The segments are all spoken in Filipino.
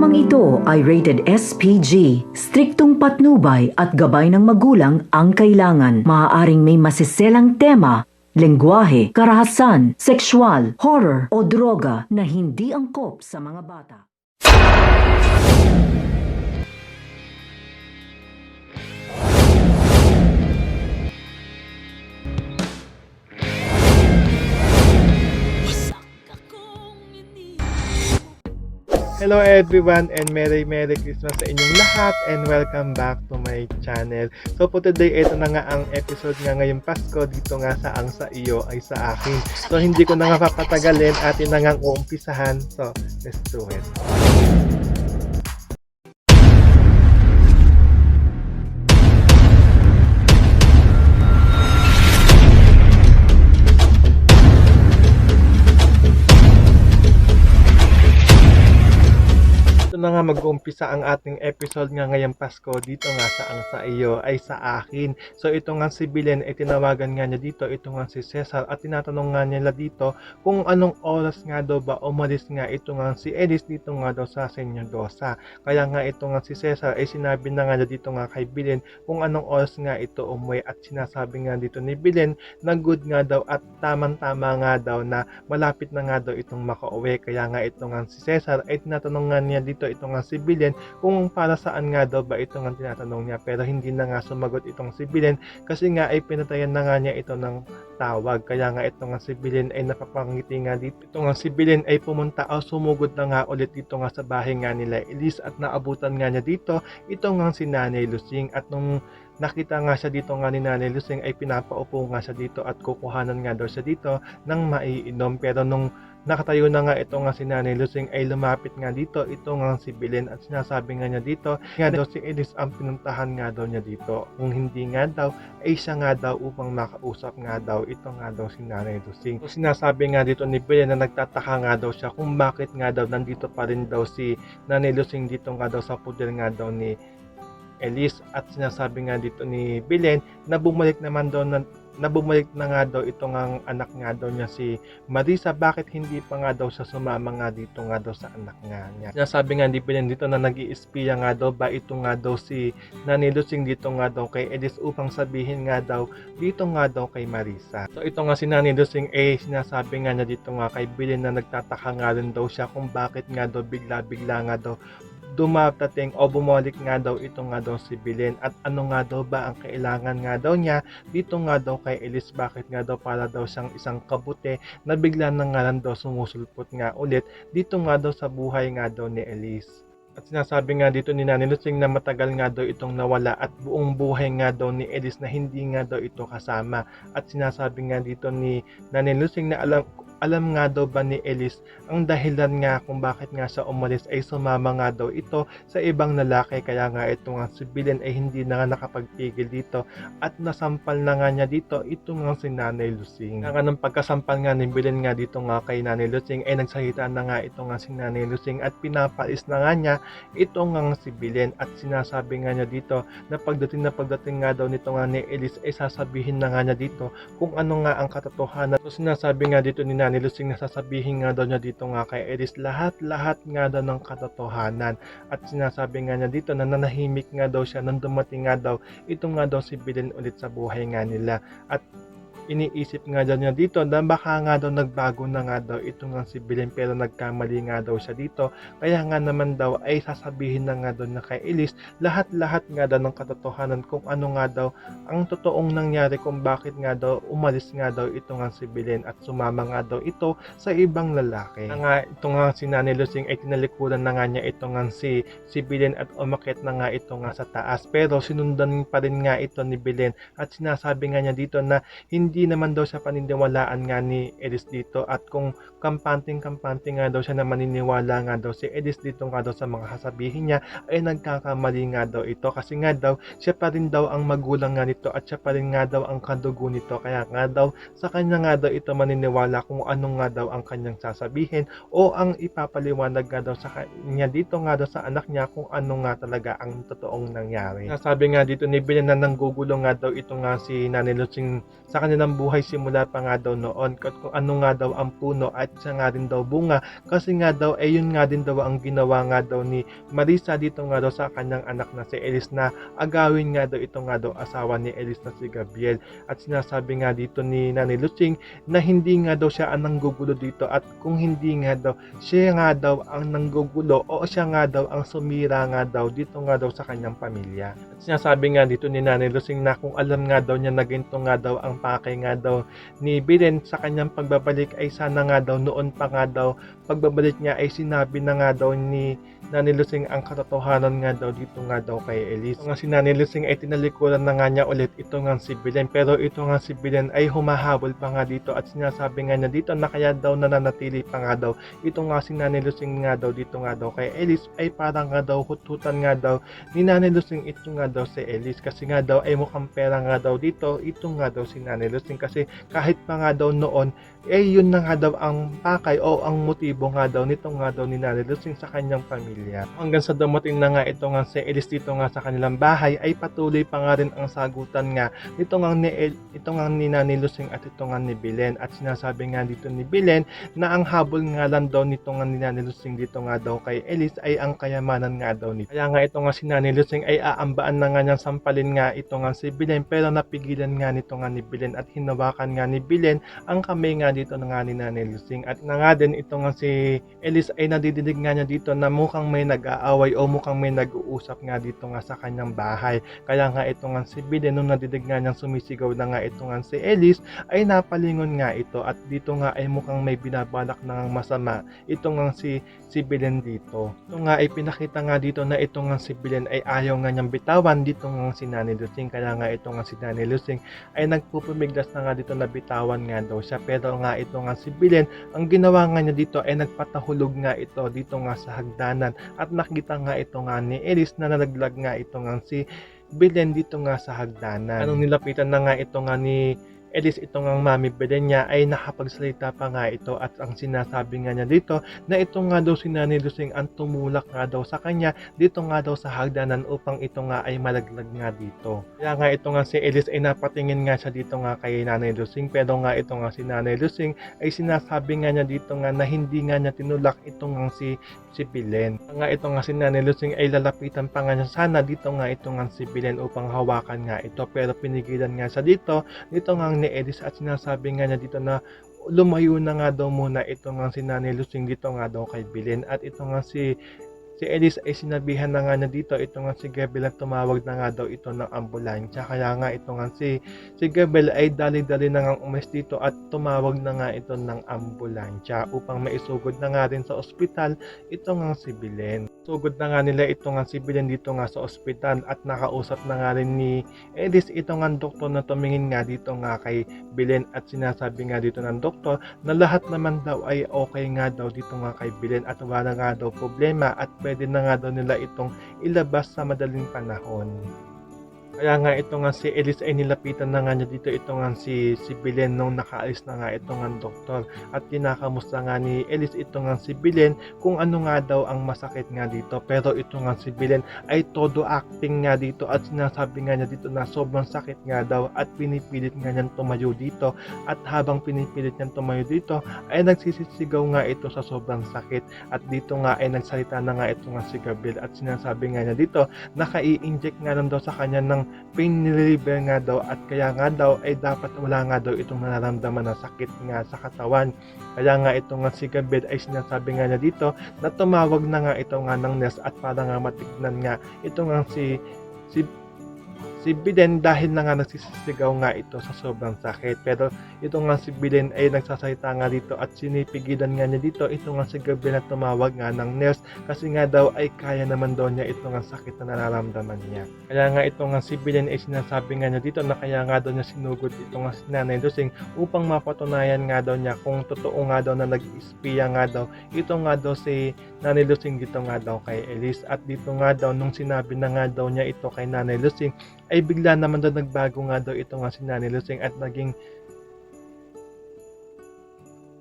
Programang ito ay rated SPG. Striktong patnubay at gabay ng magulang ang kailangan. Maaaring may masiselang tema, lengguwahe, karahasan, sexual, horror o droga na hindi angkop sa mga bata. Hello everyone and Merry Christmas sa inyong lahat and welcome back to my channel. So for today, ito na nga ang episode nga ngayong Pasko dito nga sa Ang Sa Iyo Ay Sa Akin. So hindi ko na nga papatagalin, atin na nga uumpisahan. So let's do it. Na nga mag-uumpisa ang ating episode nga ngayong Pasko dito nga sa Ang Sa Iyo Ay Sa Akin. So ito nga si Belen ay tinawagan nga niya dito, ito nga si Cesar at tinatanong nga nila dito kung anong oras nga daw ba umalis nga ito nga si Ellis dito nga daw sa Senyodosa. Kaya nga ito nga si Cesar ay sinabi na nga niya dito nga kay Belen kung anong oras nga ito umuwi at sinasabi nga dito ni Belen na good nga daw at tamang-tama nga daw na malapit na nga daw itong makauwi. Kaya nga ito nga si Cesar ay tinatanong nga niya dito ito nga si Belen kung para saan nga daw ba ito nga tinatanong niya, pero hindi na nga sumagot itong si Belen kasi nga ay pinatayan na nga niya ito ng tawag. Kaya nga ito nga si Belen ay napapangiti nga dito. Ito nga si Belen ay pumunta o sumugod na nga ulit dito nga sa bahay nga nila Elise at naabutan nga niya dito ito nga si Nanay Lusing at nung nakita nga siya dito nga ni Nanay Lusing ay pinapaupo nga siya dito at kukuhanan nga daw siya dito ng maiinom, pero nung nakatayo na nga ito nga si Nanay Lusing ay lumapit nga dito ito nga si Belen at sinasabi nga niya dito nga daw si Elise ang pinuntahan nga daw niya dito. Kung hindi nga daw ay siya nga daw upang makausap nga daw ito nga daw si Nanay Lusing. So, sinasabi nga dito ni Belen na nagtataka nga daw siya kung bakit nga daw nandito pa rin daw si Nanay Lusing dito nga daw sa puder nga daw ni Elise at sinasabi nga dito ni Belen na bumalik na nga daw ito nga anak nga daw niya si Marisa, bakit hindi pa nga daw siya sumama nga dito nga daw sa anak nga niya. Sinasabi nga ni Belen dito na nag-iispiya nga daw ba ito nga daw si Nanay Lusing dito nga daw kay Elise upang sabihin nga daw dito nga daw kay Marisa. So ito nga si Nanay Lusing sinasabi nga niya dito nga kay Belen na nagtataka nga rin daw siya kung bakit nga daw bigla-bigla nga daw dumatating o bumalik nga daw ito nga daw si Belen at ano nga daw ba ang kailangan nga daw niya dito nga daw kay Elise, bakit nga daw para daw siyang isang kabute na bigla na nga lang daw sumusulpot nga ulit dito nga daw sa buhay nga daw ni Elise. At sinasabi nga dito ni Nanay Lusing na matagal nga daw itong nawala at buong buhay nga daw ni Elise na hindi nga daw ito kasama. At sinasabi nga dito ni Nanay Lusing na alam nga daw ba ni Elise ang dahilan nga kung bakit nga siya umalis ay sumama nga daw ito sa ibang lalaki. Kaya nga ito nga si Belen ay hindi na nga nakapagpigil dito at nasampal na nga niya dito ito nga si Nanay Lusing. Kaya nga ng pagkasampal nga ni Belen nga dito nga kay Nanay Lusing ay nagsalita na nga ito nga si Nanay Lusing at pinapalis na nga niya ito nga si Belen at sinasabi nga niya dito na pagdating nga daw nito nga ni Elise ay sasabihin na nga niya dito kung ano nga ang katotohanan. So sinasabi nga dito ni Nanay Lusing na sasabihin nga daw niya dito nga kay Elise lahat nga daw ng katotohanan at sinasabi nga niya dito na nanahimik nga daw siya nang dumating nga daw ito nga daw si Belen ulit sa buhay nga nila at iniisip nga daw niya dito na baka nga daw nagbago na nga daw ito nga si Belen pero nagkamali nga daw siya dito. Kaya nga naman daw ay sasabihin na nga daw na kay Elise lahat nga daw ng katotohanan kung ano nga daw ang totoong nangyari kung bakit nga daw umalis nga daw ito nga si Belen at sumama nga daw ito sa ibang lalaki. Nga ito nga si Nanay Lusing ay tinalikuran na nga niya ito nga si Belen at umakyat na nga ito nga sa taas, pero sinundan pa rin nga ito ni Belen at sinasabi nga niya dito na hindi naman daw siya paniniwalaan nga ni Elise dito at kung kampante nga daw siya na maniniwala nga daw si Elise dito nga daw sa mga sasabihin niya ay nagkakamali nga daw ito kasi nga daw siya pa rin daw ang magulang nga nito at siya pa rin nga daw ang kadugo nito. Kaya nga daw sa kanya nga daw ito maniniwala kung ano nga daw ang kanyang sasabihin o ang ipapaliwanag nga daw sa kanya dito nga daw sa anak niya kung ano nga talaga ang totoong nangyari. Nasabi nga dito ni Belen na nanggugulo nga daw ito nga si Nanay Lusing sa kanilang buhay simula pa nga daw noon kung ano nga daw ang puno at at siya nga din daw bunga kasi nga daw yun nga din daw ang ginawa nga daw ni Marisa dito nga daw sa kanyang anak na si Elise na agawin nga daw ito nga daw asawa ni Elise na si Gabriel. At sinasabi nga dito ni Nanay Lucing na hindi nga daw siya ang nanggugulo dito at kung hindi nga daw siya nga daw ang nanggugulo o siya nga daw ang sumira nga daw dito nga daw sa kanyang pamilya. At sinasabi nga dito ni Nanay Lucing na kung alam nga daw niya na ganito nga daw ang pakay nga daw ni Belen sa kanyang pagbabalik ay sana nga daw noon pa nga daw pagbabalik niya ay sinabi na nga daw ni Nanay Lucing ang katotohanan nga daw dito nga daw kay Elise. Ito nga si Nanay Lucing ay tinalikuran na nga niya ulit ito nga si Belen, pero ito nga si Belen ay humahabol pa nga dito at sinasabi nga niya dito na kaya daw nananatili pa nga daw ito nga si Nanay Lucing nga daw dito nga daw kay Elise ay parang nga daw hututan nga daw ni Nanay Lucing ito nga daw si Elise kasi nga daw ay mukhang pera nga daw dito ito nga daw si Nanay Lucing kasi kahit pa nga daw noon yun na nga daw ang pakay o ang motibo nga daw nito nga daw ni Nanay Lucing sa kanyang pamilya. Hanggang sa dumating na nga ito nga si Elise dito nga sa kanilang bahay ay patuloy pa nga rin ang sagutan nga ito nga ni Nanay Lucing at ito nga ni Belen at sinasabi nga dito ni Belen na ang habol nga lang daw nito nga ni Nanay Lucing dito nga daw kay Elise ay ang kayamanan nga daw nito. Kaya nga ito nga si Nanay Lucing ay aambaan na nga niyang sampalin nga ito nga si Belen pero napigilan nga nito nga ni Belen at hinawakan nga ni Belen ang kamay nga dito na nga ni Nanay Lucing at na nga din ito nga si Elise ay nadidinig nga niya dito na mukhang may nag-aaway o mukhang may nag-uusap nga dito nga sa kanyang bahay. Kaya nga ito nga si Belen nung nadidig nga niyang sumisigaw na nga ito nga si Elise ay napalingon nga ito at dito nga ay mukhang may binabalak na masama ito nga si Belen dito. Ito nga ay pinakita nga dito na ito nga si Belen ay ayaw nga niyang bitawan dito nga si Nanay Lucing. Kaya nga ito nga si Nanay Lucing ay nagpupumiglas na nga dito na bitawan nga daw siya pero nga ito nga si Belen ang ginawa nga niya dito ay nagpatahulog nga ito dito nga sa hagdanan at nakita nga ito nga ni Elise na nalaglag nga ito nga si Belen dito nga sa hagdanan. Anong nilapitan na nga ito nga ni Elise ito nga mami Belen niya ay nakapagsalita pa nga ito at ang sinasabi nga niya dito na ito nga daw si Nanay Lucing ang tumulak nga daw sa kanya dito nga daw sa hagdanan upang ito nga ay malaglag nga dito. Kaya nga ito nga si Elise ay napatingin nga siya dito nga kay Nanay Lucing pero nga ito nga si Nanay Lucing ay sinasabi nga niya dito nga na hindi nga niya tinulak ito nga si Belen. Nga ito nga si Nanay Lucing ay lalapitan pa nga niya sana dito nga ito nga si Belen upang hawakan nga ito pero pinigilan nga siya dito nga ni Elise at sinasabi nga niya dito na lumayo na nga daw muna ito nga si Nanay Lucing dito nga daw kay Belen at ito nga si Elise ay sinabihan na nga niya dito ito nga si Gabriel at tumawag na nga daw ito ng ambulansya. Kaya nga ito nga si Gabriel ay dali-dali na nga umalis dito at tumawag na nga ito ng ambulansya upang maisugod na nga rin sa ospital ito nga si Belen. Sugod na nga nila ito nga si Belen dito nga sa ospital at nakausap na nga rin ni Elise ito nga doktor na tumingin nga dito nga kay Belen at sinasabi nga dito ng doktor na lahat naman daw ay okay nga daw dito nga kay Belen at wala nga daw problema at pwede na nga daw nila itong ilabas sa madaling panahon. Kaya nga ito nga si Elise ay nilapitan na nga niya dito ito nga si Belen nung nakaalis na nga ito nga doktor at kinakamusta nga ni Elise ito nga si Belen kung ano nga daw ang masakit nga dito pero ito nga si Belen ay todo acting nga dito at sinasabi nga niya dito na sobrang sakit nga daw at pinipilit nga niyang tumayo dito at habang pinipilit niyang tumayo dito ay nagsisisigaw nga ito sa sobrang sakit at dito nga ay nagsalita na nga ito nga si Gabriel at sinasabi nga niya dito na kai-inject nga lang daw sa kanya ng pain reliever nga daw at kaya nga daw ay dapat wala nga daw itong nararamdaman na sakit nga sa katawan. Kaya nga ito nga si Gabriel ay sinasabi nga niya dito na tumawag na nga ito nga ng nurse at para nga matignan nga ito nga si Belen dahil na nga nagsisisigaw nga ito sa sobrang sakit. Pero ito nga si Belen ay nagsasalita nga dito at sinipigilan nga niya dito ito nga si Gabriel na tumawag nga ng nurse kasi nga daw ay kaya naman daw niya ito nga sakit na nararamdaman niya. Kaya nga ito nga si Belen ay sinasabi nga niya dito na kaya nga daw niya sinugod ito nga si Nanay Lucing upang mapatunayan nga daw niya kung totoo nga daw na nag-espiya nga daw ito nga daw si Nanay Lucing dito nga daw kay Elise at dito nga daw nung sinabi na nga daw niya ito kay Nanay Lucing ay bigla naman daw nagbago nga daw ito nga si Nanay Lucing at naging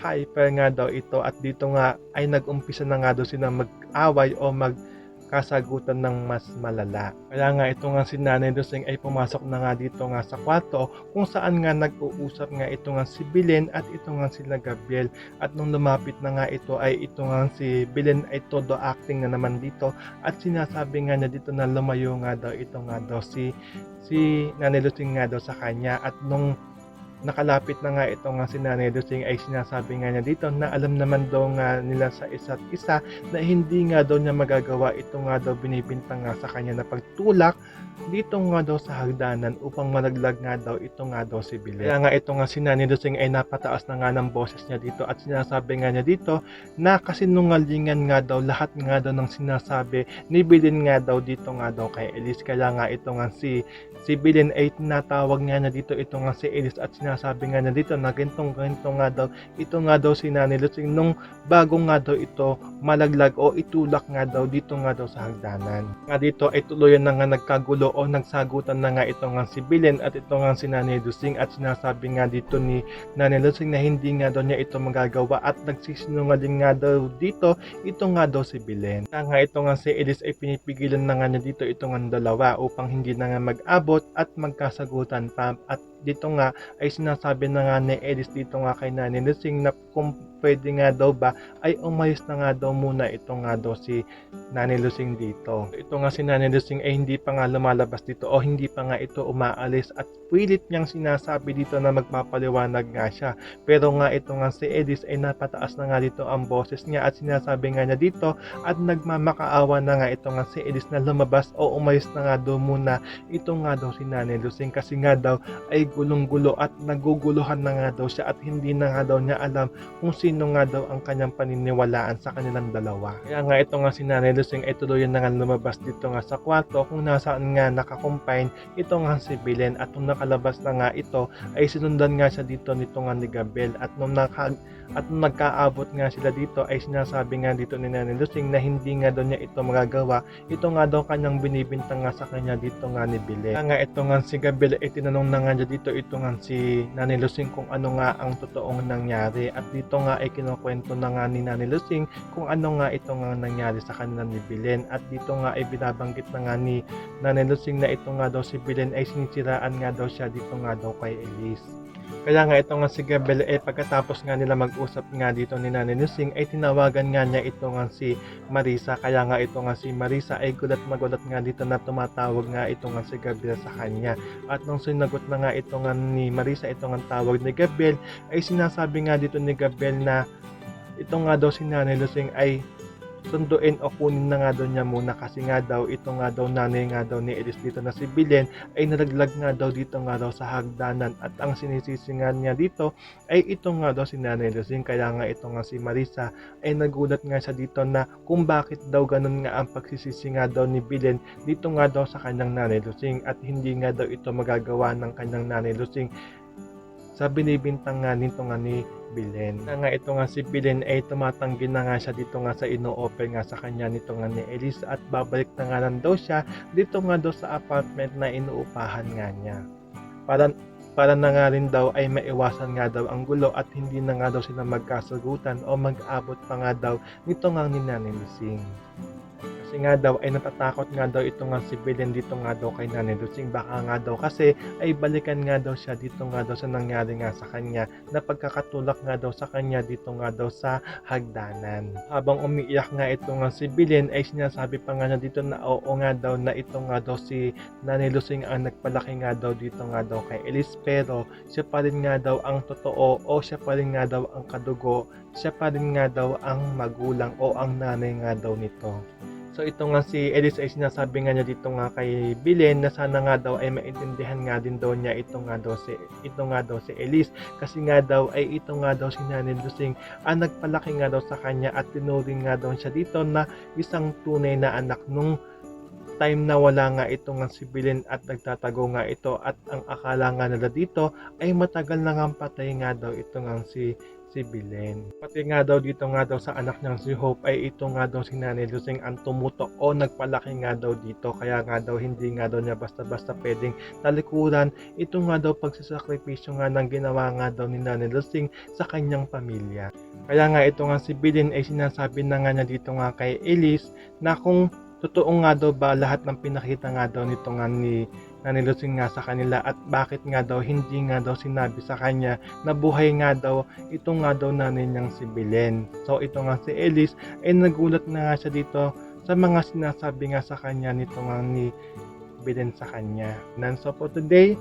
hyper nga daw ito at dito nga ay nag-umpisa na nga daw sila mag-away o kasagutan ng mas malala. Kaya nga ito nga si Nanay Lusing ay pumasok na nga dito nga sa kwarto kung saan nga nag-uusap nga ito nga si Belen at ito nga sila Gabriel. At nung lumapit na nga ito ay ito nga si Belen ay todo acting na naman dito at sinasabi nga niya dito na lumayo nga daw ito nga daw si Nanay Lusing nga daw sa kanya. At nung nakalapit na nga ito nga si Nanay Lusing ay sinasabi nga niya dito na alam naman daw nga nila sa isa't isa na hindi nga daw niya magagawa ito nga daw binibintang nga sa kanya na pagtulak dito nga daw sa hagdanan upang malaglag nga daw ito nga daw si Belen. Kaya nga ito nga si Nanay Lusing ay napataas na nga ng boses niya dito at sinasabi nga niya dito na kasinungalingan nga daw lahat nga daw ng sinasabi ni Belen nga daw dito nga daw kay Elise. Kaya nga ito nga si Belen ay tinatawag nga niya dito ito nga si Elise at sinasabi nga niya dito na ganito nga daw ito nga daw si Nanay Lusing nung bago nga daw ito malaglag o itulak nga daw dito nga daw sa hagdanan. Nga dito ay tuluyan na nga nagkagulo o nagsagutan na nga ito nga si Belen at ito nga si Nanay Lusing at sinasabi nga dito ni Nanay Lusing na hindi nga daw niya ito magagawa at nagsisinungaling nga daw dito ito nga daw si Belen. Kaya nga ito nga si Elise ay pinipigilan na nga niya dito ito nga dalawa upang hindi na nga mag-abot at magkasagutan pa. At dito nga ay sinasabi na nga ni Elise dito nga kay Nanay Lusing na kung pwede nga daw ba ay umayos na nga daw muna ito nga daw si Nanay Lusing dito. Ito nga si Nanay Lusing ay hindi pa nga lumalabas dito o hindi pa nga ito umaalis at pilit niyang sinasabi dito na magpapaliwanag nga siya. Pero nga ito nga si Elise ay napataas na nga dito ang boses niya at sinasabi nga niya dito at nagmamakaawa na nga ito nga si Elise na lumabas o umayos na nga daw muna ito nga daw si Nanay Lusing kasi nga daw ay gulong-gulo at naguguluhan na nga daw siya at hindi na nga daw niya alam kung sino nga daw ang kanyang paniniwalaan sa kanilang dalawa. Kaya nga ito nga si Nanay Lusing ay tuluyan na nga lumabas dito nga sa kwarto kung nasaan nga nakakumpine ito nga si Belen at nung nakalabas na nga ito ay sinundan nga siya dito nito nga ni Gabriel at nung nagkaabot nga sila dito ay sinasabi nga dito ni Nanay Lusing na hindi nga daw niya ito magagawa. Ito nga daw kanyang binibintang nga sa kanya dito nga ni Belen. Kaya nga ito nga si Gabriel ay tinanong na nga niya dito ito nga si Nanay Lusing kung ano nga ang totoong nangyari at dito nga ay kinukwento na nga ni Nanay Lusing kung ano nga ito nga nangyari sa kanila ni Belen at dito nga ay binabanggit na nga ni Nanay Lusing na ito nga daw si Belen ay sinisiraan nga daw siya dito nga daw kay Elise. Kaya nga ito nga si Gabriel ay pagkatapos nga nila mag-usap nga dito ni Nanay Lusing ay tinawagan nga niya ito nga si Marisa. Kaya nga ito nga si Marisa ay gulat nga dito na tumatawag nga ito nga si Gabriel sa kanya. At nung sinagot na nga ito nga ni Marisa ito nga tawag ni Gabriel ay sinasabi nga dito ni Gabriel na ito nga daw si Nanay Lusing ay sunduin o kunin na nga daw niya muna kasi nga daw ito nga daw nanay nga daw ni Elise dito na si Belen ay nalaglag nga daw dito nga daw sa hagdanan at ang sinisisingan niya dito ay ito nga daw si Nanay Lusing. Kaya nga ito nga si Marisa ay nagulat nga siya dito na kung bakit daw ganun nga ang pagsisisi nga daw ni Belen dito nga daw sa kanyang Nanay Lusing at hindi nga daw ito magagawa ng kanyang Nanay Lusing sa binibintang nga nito nga ni Belen. Na nga ito nga si Belen ay tumatanggi na nga siya dito nga sa ino-offer nga sa kanya nito nga ni Elise at babalik na nga lang daw siya dito nga daw sa apartment na inuupahan nga niya. Para na nga rin daw ay maiwasan nga daw ang gulo at hindi na nga daw sila magkasagutan o mag-abot pa nga daw nito nga ni Nanay Lusing. Kasi nga daw ay natatakot nga daw ito nga si Belen dito nga daw kay Nanay Lusing. Baka nga daw kasi ay balikan nga daw siya dito nga daw sa nangyari nga sa kanya na pagkakatulak nga daw sa kanya dito nga daw sa hagdanan. Habang umiiyak nga ito nga si Belen ay sinasabi pa nga niya dito na oo nga daw na ito nga daw si Nanay Lusing ang nagpalaki nga daw dito nga daw kay Elise pero siya pa rin nga daw ang totoo o siya pa rin nga daw ang kadugo, siya pa rin nga daw ang magulang o ang nanay nga daw nito. So ito nga si Elise ay sinasabi nga niya dito nga kay Belen na sana nga daw ay maintindihan nga din daw niya ito nga daw si Elise kasi nga daw ay ito nga daw si Nanay Lusing ang nagpalaki nga daw sa kanya at tinuring nga daw siya dito na isang tunay na anak nung time na wala nga ito nga si Belen at nagtatago nga ito at ang akala nga nila dito ay matagal na nga patay nga daw ito nga si Belen. Pati nga daw dito nga daw sa anak niyang si Hope ay ito nga daw si Nanay Lusing ang tumutok o nagpalaki nga daw dito kaya nga daw hindi nga daw niya basta-basta pwedeng talikuran ito nga daw pagsasakripisyo nga ng ginawa nga daw ni Nanay Lusing sa kanyang pamilya. Kaya nga ito nga si Belen ay sinasabi na nga niya dito nga kay Elise na kung totoo nga daw ba lahat ng pinakita nga daw nito nga ni Nanay Lucing nga sa kanila at bakit nga daw hindi nga daw sinabi sa kanya na buhay nga daw ito nga daw nanay niyang si Belen. So ito nga si Elise ay nagulat na nga siya dito sa mga sinasabi nga sa kanya nito nga ni Belen sa kanya. So for today,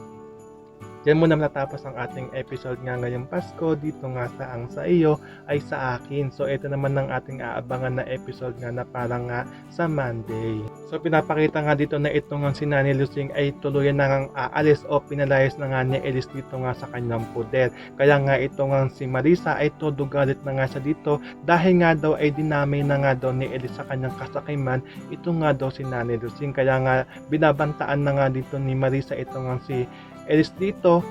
diyan muna natapos ang ating episode nga ngayong Pasko dito nga sa Ang Sa Iyo Ay Sa Akin. So ito naman ang ating aabangan na episode nga na parang nga sa Monday. So pinapakita nga dito na ito nga si Nanay Lucing ay tuluyan na ngang aalis o pinalayas na nga ni Elise dito nga sa kanyang poder. Kaya nga ito nga si Marisa ay todo galit na nga siya dito dahil nga daw ay dinamay na nga daw ni Elise sa kanyang kasakiman ito nga daw si Nanay Lucing. Kaya nga binabantaan na nga dito ni Marisa ito nga si Elise dito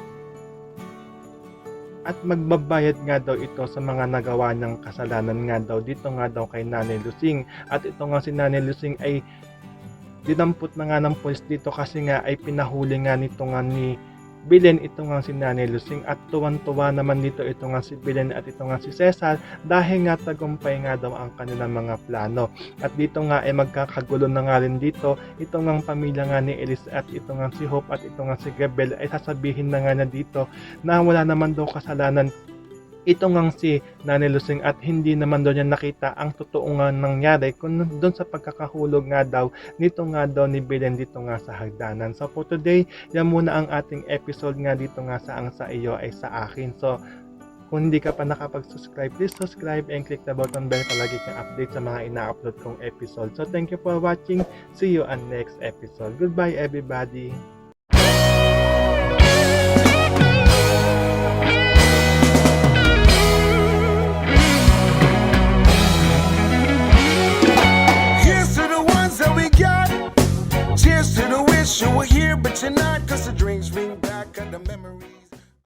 at magbabayad nga daw ito sa mga nagawa ng kasalanan nga daw dito nga daw kay Nanay Lucing. At ito nga si Nanay Lucing ay dinampot na nga ng pulis dito kasi nga ay pinahuli nga nito nga ni Belen ito nga si Nanay Lucing at tuwan-tuwa naman dito ito nga si Belen at ito nga si Cesar dahil nga tagumpay nga daw ang kanilang mga plano. At dito nga ay magkakagulo na nga rin dito ito nga pamilya nga ni Elise at ito nga si Hope at ito nga si Gabriel ay sasabihin na nga na dito na wala naman daw kasalanan ito nga si Nanay Lucing at hindi naman daw niya nakita ang totoo nga nangyari kung doon sa pagkakahulog nga daw nito nga daw ni Belen dito nga sa hagdanan. So for today, yan muna ang ating episode nga dito nga sa Ang Sa Iyo Ay Sa Akin. So kung hindi ka pa nakapag-subscribe, please subscribe and click the button bell para lagi kang update sa mga ina-upload kong episode. So thank you for watching. See you on next episode. Goodbye everybody!